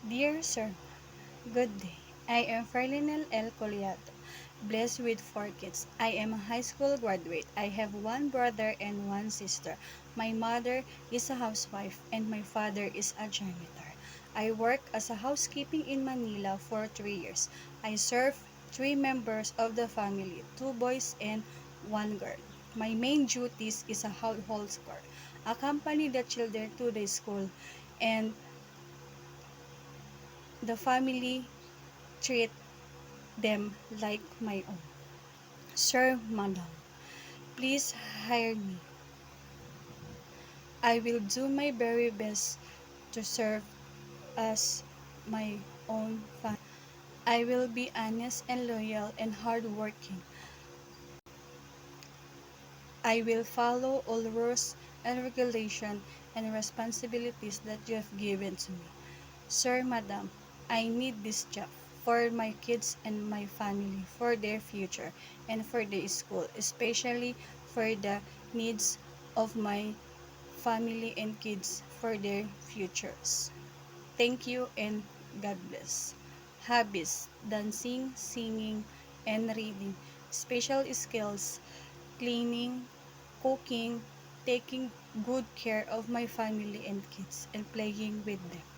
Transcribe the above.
Dear Sir, good day. I am Ferlinel L. Coliato, blessed with 4 kids. I am a high school graduate. I have one brother and one sister. My mother is a housewife and my father is a janitor. I work as a housekeeping in Manila for 3 years. I serve 3 members of the family, 2 boys and 1 girl. My main duties is a household chore, accompany the children to the school, and the family treat them like my own. Sir, madam, please hire me. I will do my very best to serve as my own family. I will be honest and loyal and hardworking. I will follow all rules and regulations and responsibilities that you have given to me. Sir, madam, I need this job for my kids and my family, for their future and for their school, especially for the needs of my family and kids for their futures. Thank you and God bless. Hobbies: dancing, singing, and reading. Special skills: cleaning, cooking, taking good care of my family and kids, and playing with them.